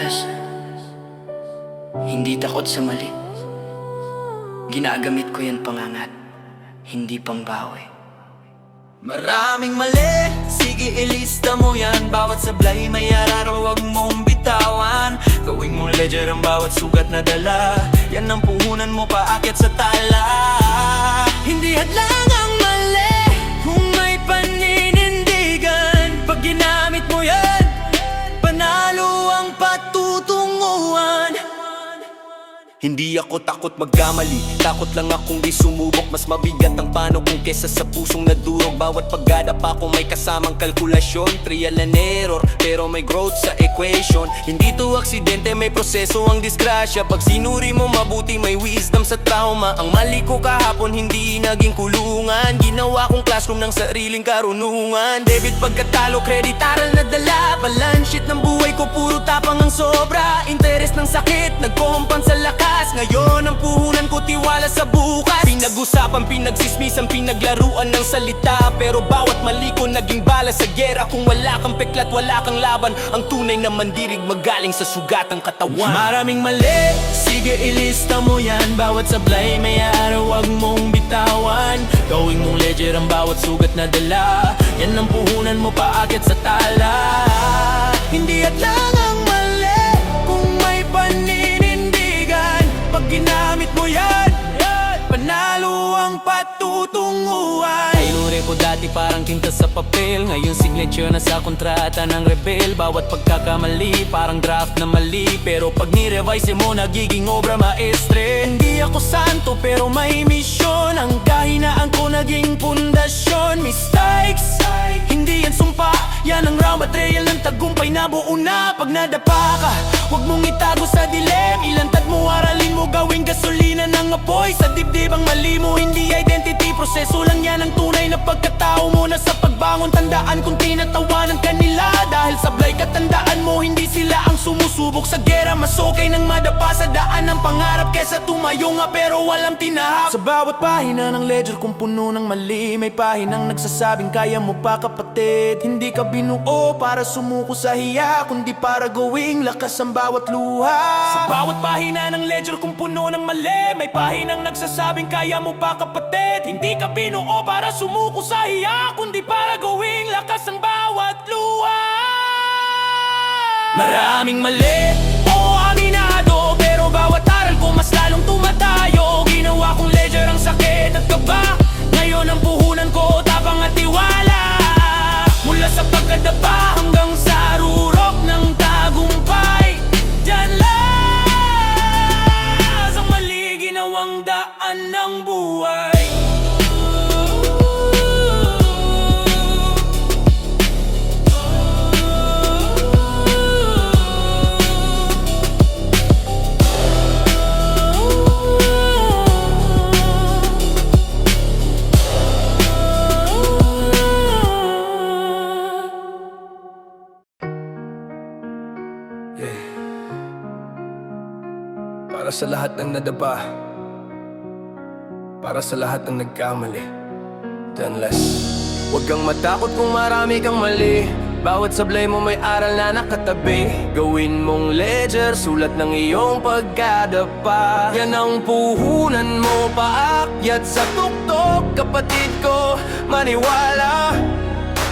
madalas. Hindi takot sa mali. Ginagamit ko yan pangangat, hindi pangbawi. Maraming mali, sige ilista mo yan. Bawat sablay may araro, wag mong bitawan. Gawing mo ledger ang bawat sugat na dala. Yan ang puhunan mo paakyat sa tala. Hindi hadlang ang mali kung may paninindigan. Pag ginamit mo yan, panalo ang patutunguhan. Hindi ako takot magkamali, takot lang akong di sumubok. Mas mabigat ang pano kung kesa sa pusong nadurog. Bawat paggadapa ko may kasamang kalkulasyon. Trial and error, pero may growth sa equation. Hindi to aksidente, may proseso ang disgrasya. Pag sinuri mo mabuti, may wisdom sa trauma. Ang mali ko kahapon, hindi naging kulungan. Ginawa kong classroom ng sariling karunungan. Debit pagkatalo, credit aral na dala. Balance sheet ng buhay ko, puro tapang ang sobra. Interest ng sakit, nagkompan sa lakas. Ngayon ang puhunan ko, tiwala sa bukas. Pinag-usapan, pinagsismisan, pinaglaruan ng salita. Pero bawat mali ko naging bala sa gera. Kung wala kang peklat, wala kang laban. Ang tunay na mandirig magaling sa sugat ng katawan. Maraming mali, sige ilista mo yan. Bawat sablay may araw, wag mong bitawan. Gawing mong ledger ang bawat sugat na dala. Yan ang puhunan mo paakyat sa tala. Hindi at lang ang mali kung may paninindigan. Pag ginamit mo yan, panalo ang patutunguhan. Inure ko dati parang tinta sa papel. Ngayon signature na sa kontrata ng rebel. Bawat pagkakamali parang draft na mali. Pero pag ni-revise mo nagiging obra maestre. Hindi ako santo pero may misyon. Ang kahinaan ko naging pundasyon. Mistakes, hindi yan sumpa. Yan ang raw material ng tagumpay na buo na. Pag nadapa ka, huwag mong itago sa dilim. Ilantad mo, aralin mo, gawing gasolina ng apoy. Sa dibdib ang mali mo, hindi identity. Proseso lang yan ang tunay na pagkatao mo. Na sa pagbangon, tandaan kung tinatawanan ka nila. Dahil sablay katandaan mo, hindi sila ang sumusubok sa gera. Mas okay nang madapa sa daan ng pangarap kesa tumayo nga pero walang tinahak. Sa bawat pahina ng ledger kung puno ng mali, may pahinang nagsasabing kaya mo pa kapatid. Hindi ka binuo para sumuko sa hiya, kundi para gawing lakas ang bawat luha. Sa bawat pahina ng ledger kung puno ng mali, may pahinang nagsasabing kaya mo pa kapatid. Hindi ka binuo para sumuko sa hiya, kundi para gawing lakas ang bawat luha. Maraming mali, oo aminado, pero bawat aral ko mas lalong tumatayo. Ginawa kong ledger ang sakit at kaba. Ngayon ang puhunan ko, tapang at tiwala. Mula sa pagkadapa hanggang sa rurok ng tagumpay. Diyan lang ang mali, ginawang daan ng buhay. Para sa lahat ng nadapa, para sa lahat ng nagkamali, Danless. Huwag kang matakot kung marami kang mali. Bawat sablay mo may aral na nakatabi. Gawin mong ledger, sulat ng iyong pagkadapa. Yan ang puhunan mo paakyat sa tuktok. Kapatid ko, maniwala.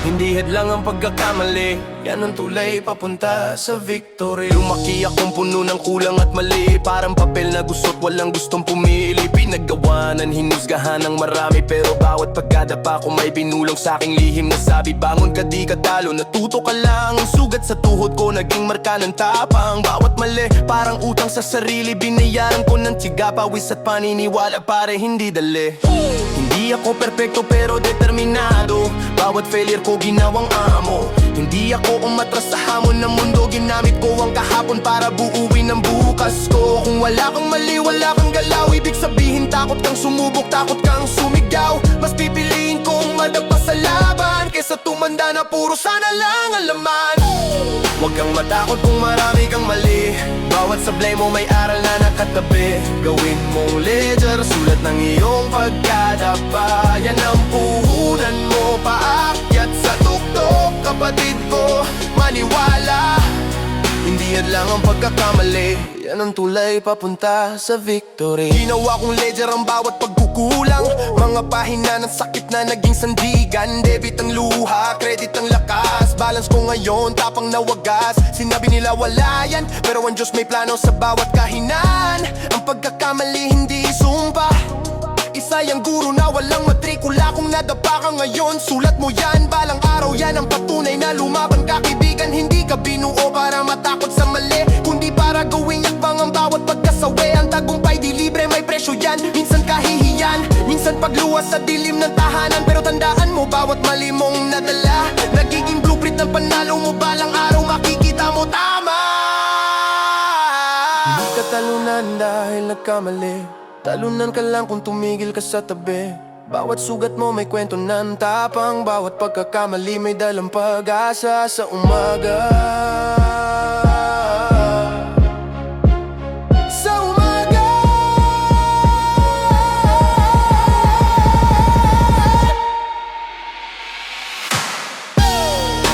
Hindi hadlang ang pagkakamali, yan ang tulay papunta sa victory. Lumaki akong puno ng kulang at mali, parang papel na gusto't walang gustong pumili. Pinaggawanan, hinusgahan ng marami, pero bawat pagkadapa ko may binulong sa aking lihim na sabi, bangon ka di ka talo, natuto ka lang. Ang sugat sa tuhod ko naging marka ng tapang. Bawat mali parang utang sa sarili, binayaran ko ng tiyaga, pawis at paniniwala, pare hindi dali. Hindi ako perpekto pero determinado, bawat failure ko ginawang amo. Hindi ako umatras sa hamon ng mundo, ginamit ko ang kahapon para buuin ang bukas ko. Kung wala kang mali, wala kang galaw, ibig sabihin takot kang sumubok, takot kang sumigaw. Mas pipiliin kong madapa sa laban kesa tumanda na puro sana lang ang laman. Huwag kang matakot kung marami kang mali, bawat sablay mo may aral na nakatabi. Gawin mong ledger, sulat ng iyong pagkadapa. Yan ang puhunan mo paakyat sa tuktok. Kapatid ko, maniwala. Hindi Bihad lang ang pagkakamali, yan ang tulay papunta sa victory. Ginawa kong ledger ang bawat pagkukulang, mga pahina ng sakit na naging sandigan. Debit ang luha, credit ang lakas, balance ko ngayon, tapang na wagas. Sinabi nila wala yan, pero ang Diyos may plano sa bawat kahinaan. Ang pagkakamali hindi sumpa, isa yung guro na walang matrikula. Kung nadapa ka ngayon, sulat mo yan. Balang araw yan ang patunay na lumaban ka, kaibigan. Hindi ka binuo para matakot sa mali, kundi para gawing yakbang ang bawat pagkasawi. Ang tagumpay di libre, may presyo yan. Minsan kahihiyan, minsan pagluwas sa dilim ng tahanan. Pero tandaan mo, bawat mali mong nadala nagiging blueprint ng panalo mo. Balang araw makikita mo tama. Hindi ka talunan dahil nagkamali, talunan ka lang kung tumigil ka sa tabi. Bawat sugat mo may kwento ng tapang, bawat pagkakamali may dalang pag-asa sa umaga. Sa umaga.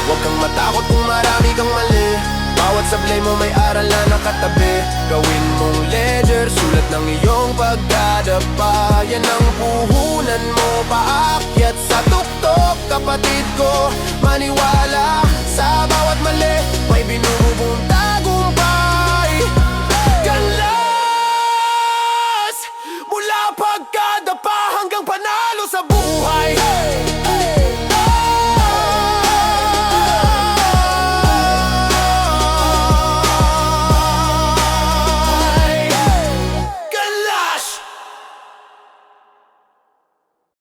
Huwag kang matakot kung marami kang mali, bawat sablay mo may aral na nakatabi. Gawin mong ledger, sulat ng iyong pagdadapa. Yan ang puhunan mo, paakyat sa tuktok. Kapatid ko, maniwala